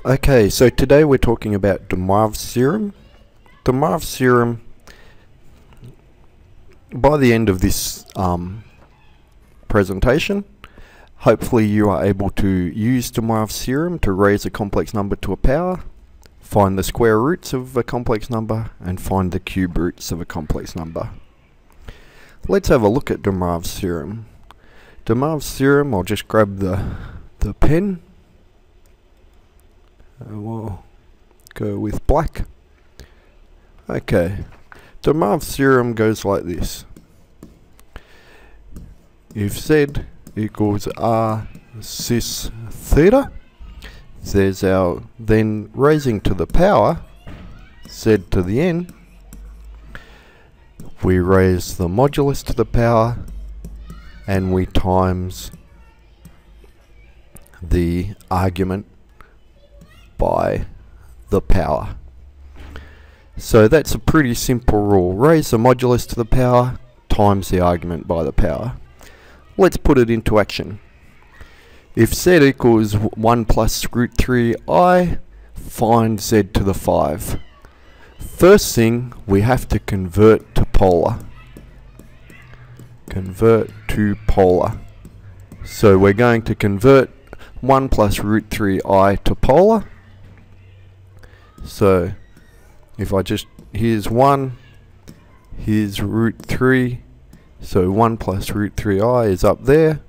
Okay, so today we're talking about the Moivre's theorem. The Moivre's theorem, by the end of this presentation, hopefully you are able to use the Moivre's theorem to raise a complex number to a power, find the square roots of a complex number, and find the cube roots of a complex number. Let's have a look at the Moivre's theorem. The Moivre's theorem, I'll just grab the pen. We'll go with black. Okay, the Moivre's theorem goes like this. If Z equals R cis theta, there's our then raising to the power, Z to the n, we raise the modulus to the power, and we times the argument by the power. So that's a pretty simple rule. Raise the modulus to the power times the argument by the power. Let's put it into action. If Z equals 1 plus root 3i, find Z to the 5. First thing, we have to convert to polar. Convert to polar. So we're going to convert 1 plus root 3i to polar. So if I just, here's 1, here's root 3, so 1 plus root 3i is up there.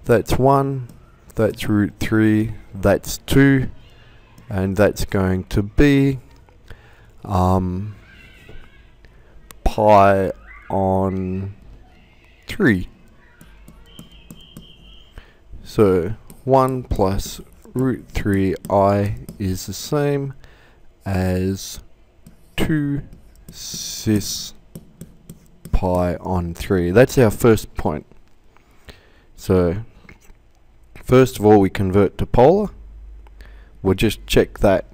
That's 1, that's root 3, that's 2, and that's going to be pi on 3. So 1 plus root 3i is the same as 2 cis pi on 3. That's our first point. So first of all, we convert to polar. We'll just check that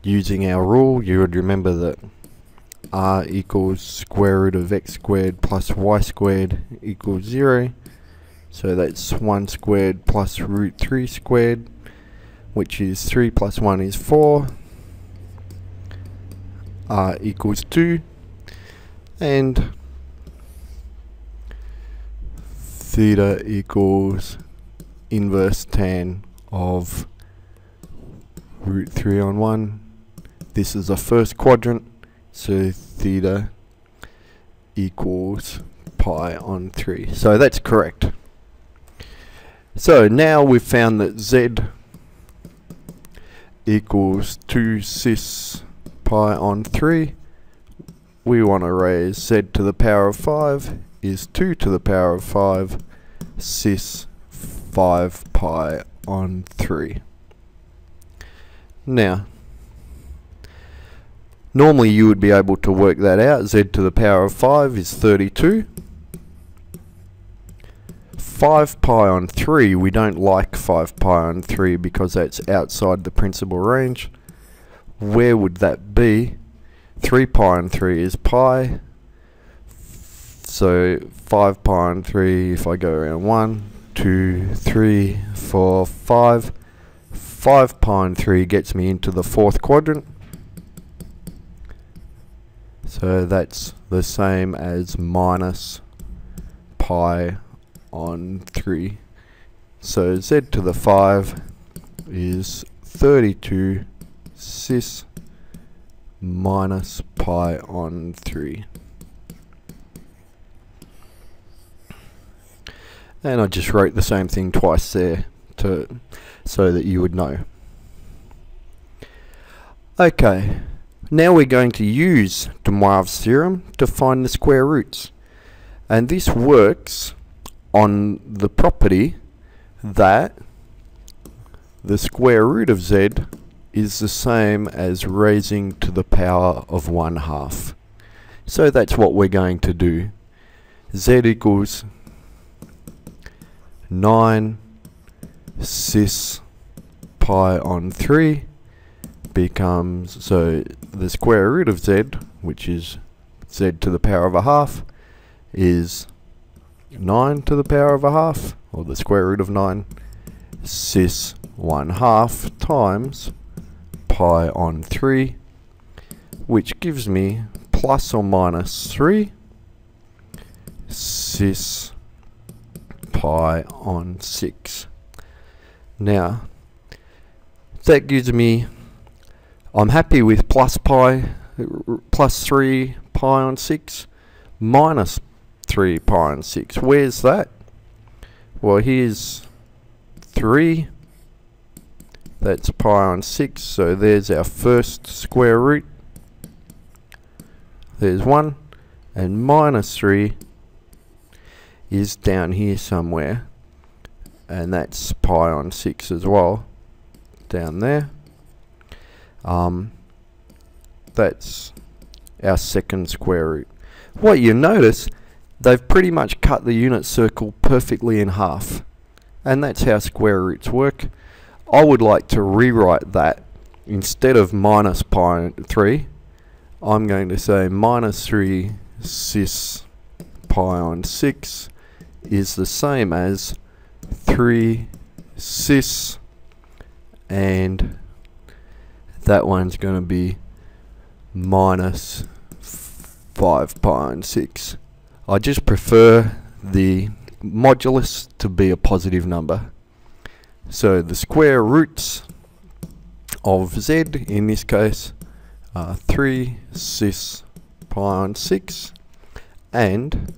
using our rule. You would remember that r equals square root of x squared plus y squared equals 0. So that's 1 squared plus root 3 squared, which is 3 plus 1 is 4. R equals 2. And theta equals inverse tan of root 3 on 1. This is a first quadrant, so theta equals pi on 3. So that's correct. So now we've found that Z equals 2 cis pi on 3. We want to raise Z to the power of 5 is 2 to the power of 5 cis 5 pi on 3. Now, normally you would be able to work that out. Z to the power of 5 is 32. 5 pi on 3, we don't like 5 pi on 3 because that's outside the principal range. Where would that be? 3 pi on 3 is pi. So 5 pi on 3, if I go around 1, 2, 3, 4, 5. 5 pi on 3 gets me into the fourth quadrant. So that's the same as minus pi on 3. So Z to the 5 is 32 cis minus pi on 3. And I just wrote the same thing twice there so that you would know. Okay, now we're going to use the Moivre's theorem to find the square roots. And this works on the property that the square root of Z is the same as raising to the power of 1/2. So that's what we're going to do. Z equals 9 cis pi on 3 becomes, so the square root of Z, which is Z to the power of 1/2, is 9 to the power of 1/2, or the square root of 9. cis 1/2 times pi on 3, which gives me plus or minus 3 cis pi on 6. Now, that gives me, I'm happy with plus 3 pi on 6 minus 3 pi on 6. Where's that? Well, here's 3. That's pi on 6, so there's our first square root. There's 1, and minus 3 is down here somewhere, and that's pi on 6 as well, down there. That's our second square root. What you notice, they've pretty much cut the unit circle perfectly in half, and that's how square roots work. I would like to rewrite that. Instead of minus pi on 3, I'm going to say minus 3 cis pi on 6 is the same as 3 cis, and that one's going to be minus 5 pi on 6. I just prefer the modulus to be a positive number. So the square roots of z in this case are 3 cis pi on 6 and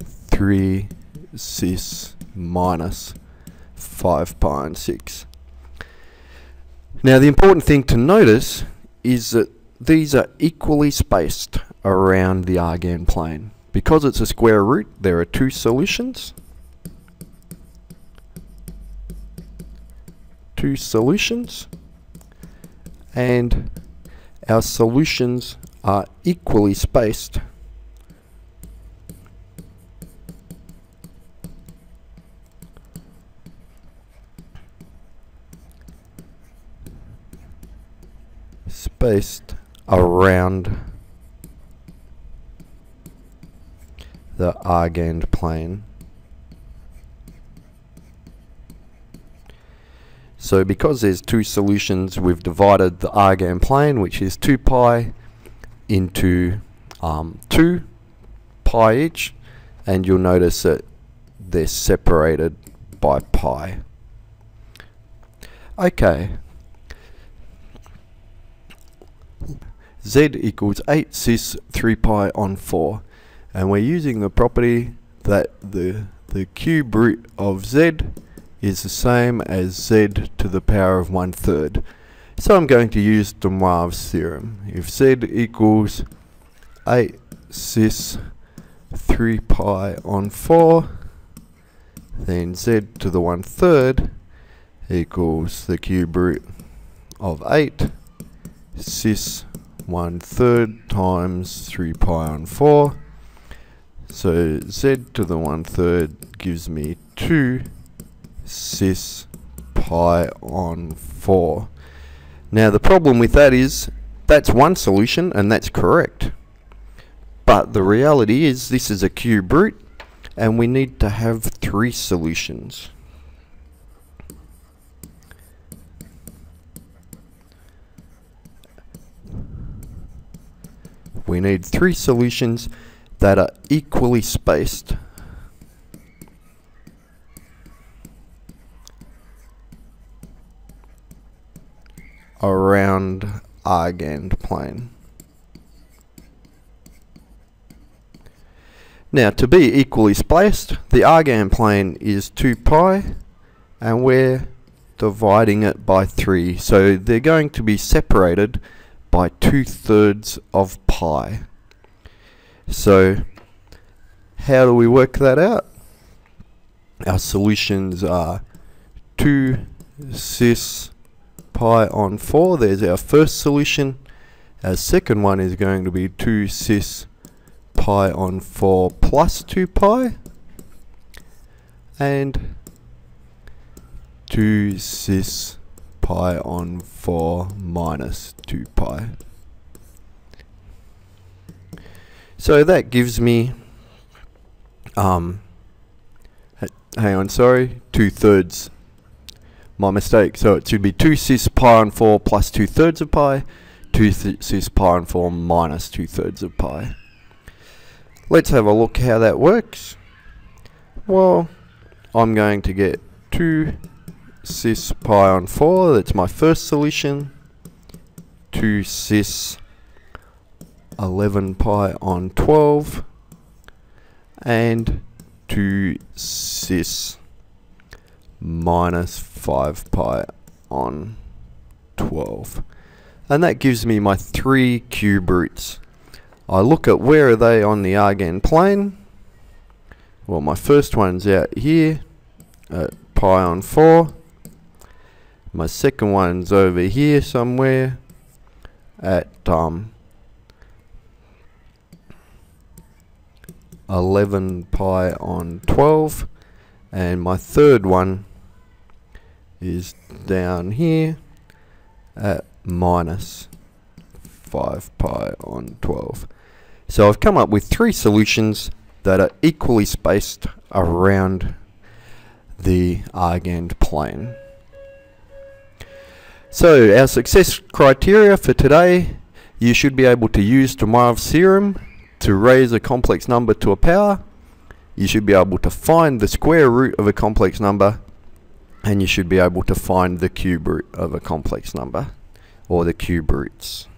3 cis minus 5 pi on 6. Now the important thing to notice is that these are equally spaced around the argand plane. Because it's a square root, there are two solutions. And our solutions are equally spaced around the argand plane. So because there's two solutions, we've divided the argand plane, which is 2 pi, into 2 pi each, and you'll notice that they're separated by pi. Okay. Z equals 8 cis 3 pi on 4, and we're using the property that the cube root of z is the same as z to the power of 1/3. So I'm going to use de Moivre's theorem. If z equals 8 cis 3 pi on 4, then z to the 1/3 equals the cube root of 8 cis 1/3 times 3 pi on 4. So z to the 1/3 gives me 2 cis pi on 4. Now the problem with that is that's one solution and that's correct, but the reality is this is a cube root and we need to have 3 solutions. We need 3 solutions that are equally spaced around argand plane. Now to be equally spaced, the argand plane is 2 pi and we're dividing it by 3, so they're going to be separated by 2/3 of pi. So how do we work that out? Our solutions are 2 cis pi on 4, there's our first solution. Our second one is going to be 2 cis pi on 4 plus 2 pi, and 2 cis pi on 4 minus 2 pi. So that gives me, hang on, sorry, 2/3 my mistake. So it should be 2 cis pi on 4 plus 2/3 of pi, 2 cis pi on 4 minus 2/3 of pi. Let's have a look how that works. Well, I'm going to get 2 cis pi on 4, that's my first solution, 2 cis 11 pi on 12, and 2 cis minus 5 pi on 12. And that gives me my 3 cube roots. I look at where are they on the argand plane. Well, my first one's out here at pi on 4. My second one's over here somewhere at 11 pi on 12, and my third one is down here at minus 5 pi on 12. So I've come up with 3 solutions that are equally spaced around the argand plane. So our success criteria for today, you should be able to use the Moivre's theorem to raise a complex number to a power. You should be able to find the square root of a complex number, and you should be able to find the cube root of a complex number, or the cube roots.